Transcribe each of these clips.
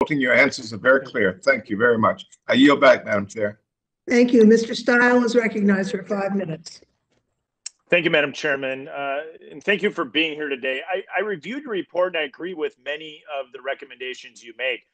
Your answers are very clear. Thank you very much. I yield back, Madam Chair. Thank you. Mr. Steil is recognized for 5 minutes. Thank you, Madam Chairman, and thank you for being here today. I reviewed your report and I agree with many of the recommendations you make.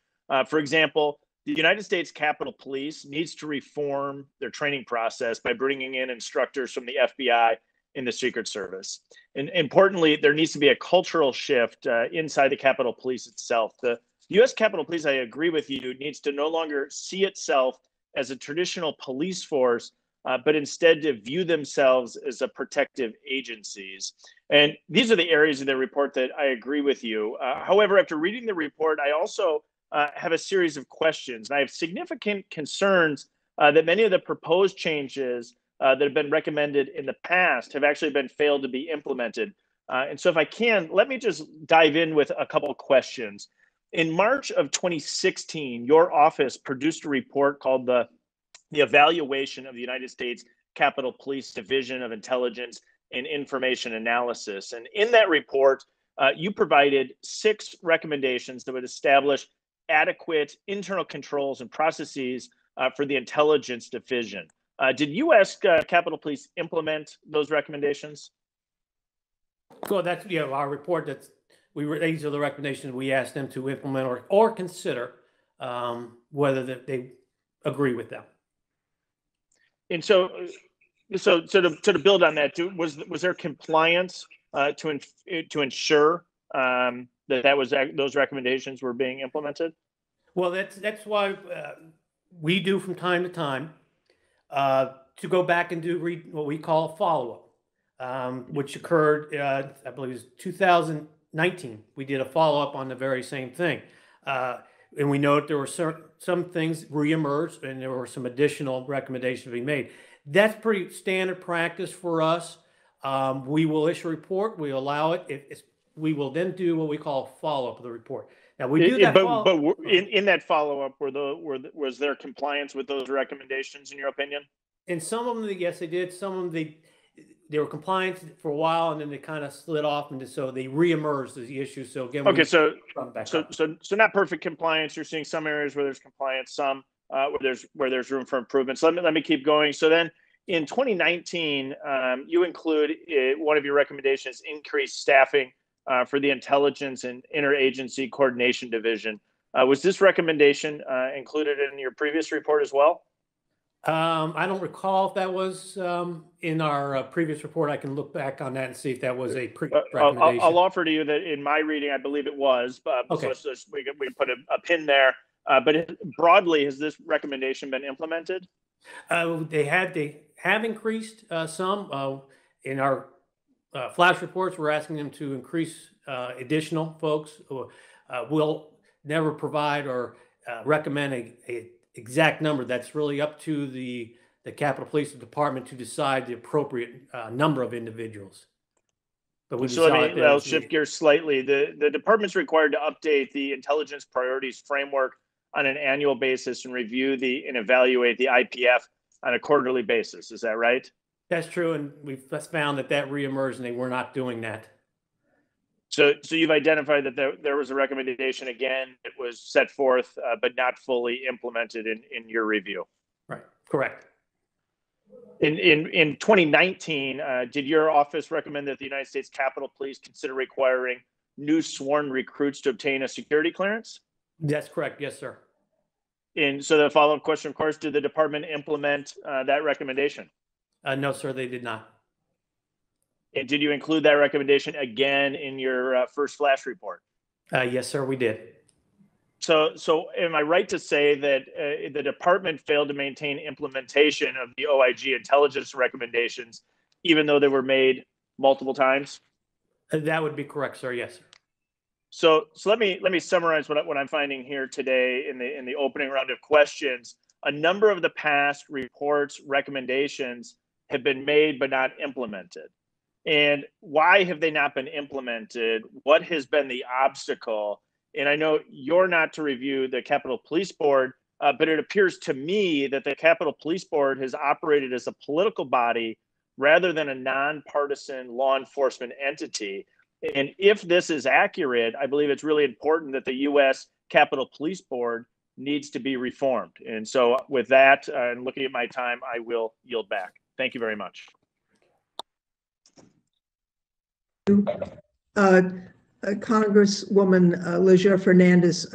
For example, the United States Capitol Police needs to reform their training process by bringing in instructors from the FBI and the Secret Service. And importantly, there needs to be a cultural shift inside the Capitol Police itself. The U.S. Capitol Police, I agree with you, needs to no longer see itself as a traditional police force, but instead to view themselves as a protective agencies. And these are the areas of the report that I agree with you. However, after reading the report, I also have a series of questions. And I have significant concerns that many of the proposed changes that have been recommended in the past have actually been failed to be implemented. And so if I can, let me just dive in with a couple of questions. In March of 2016, your office produced a report called the Evaluation of the United States Capitol Police Division of Intelligence and Information Analysis. And in that report, you provided 6 recommendations that would establish adequate internal controls and processes for the intelligence division. Did U.S. Capitol Police implement those recommendations? Well, that's our report. These are the recommendations we asked them to implement or consider whether they agree with them. And so to build on that, was there compliance to ensure that those recommendations were being implemented? Well, that's why we do from time to time to go back and do what we call a follow-up, which occurred, I believe, it was 2019. We did a follow-up on the very same thing. And we know that there were some things reemerged and there were some additional recommendations being made. That's pretty standard practice for us. We will issue a report. We allow it. We will then do what we call a follow-up of the report. Now we do that. But in that follow-up, was there compliance with those recommendations in your opinion? And some of them, yes, they did. Some of them, they were compliant for a while, and then they kind of slid off, and so they reemerged as the issue. So again, okay, so not perfect compliance. You're seeing some areas where there's compliance, some where there's room for improvement. So let me keep going. So then, in 2019, you include one of your recommendations: increase staffing for the Intelligence and Interagency Coordination Division. Was this recommendation included in your previous report as well? I don't recall if that was in our previous report. I can look back on that and see if that was a recommendation. I'll offer to you that in my reading, I believe it was. Okay. So we can put a pin there. But broadly, has this recommendation been implemented? They have increased some. In our flash reports, we're asking them to increase additional folks. We'll never provide or recommend a exact number. That's really up to the Capitol Police Department to decide the appropriate number of individuals. But I'll shift gears slightly. The department's required to update the intelligence priorities framework on an annual basis and review and evaluate the IPF on a quarterly basis. Is that right? That's true, and we've found that reemerged, and they were not doing that. So you've identified that there was a recommendation, again, it was set forth, but not fully implemented in your review. Right, correct. In 2019, did your office recommend that the United States Capitol Police consider requiring new sworn recruits to obtain a security clearance? That's correct, yes, sir. And so the follow-up question, of course, did the department implement that recommendation? No, sir, they did not. And did you include that recommendation again in your first flash report? Yes, sir, we did. So am I right to say that the department failed to maintain implementation of the OIG intelligence recommendations, even though they were made multiple times? That would be correct, sir. Yes, sir. So let me summarize what I'm finding here today in the opening round of questions. A number of the past reports, recommendations have been made but not implemented. And why have they not been implemented? What has been the obstacle? And I know you're not to review the Capitol Police Board, but it appears to me that the Capitol Police Board has operated as a political body rather than a nonpartisan law enforcement entity. And if this is accurate, I believe it's really important that the U.S. Capitol Police Board needs to be reformed. And so with that, and looking at my time, I will yield back. Thank you very much. Congresswoman Leisure Fernandez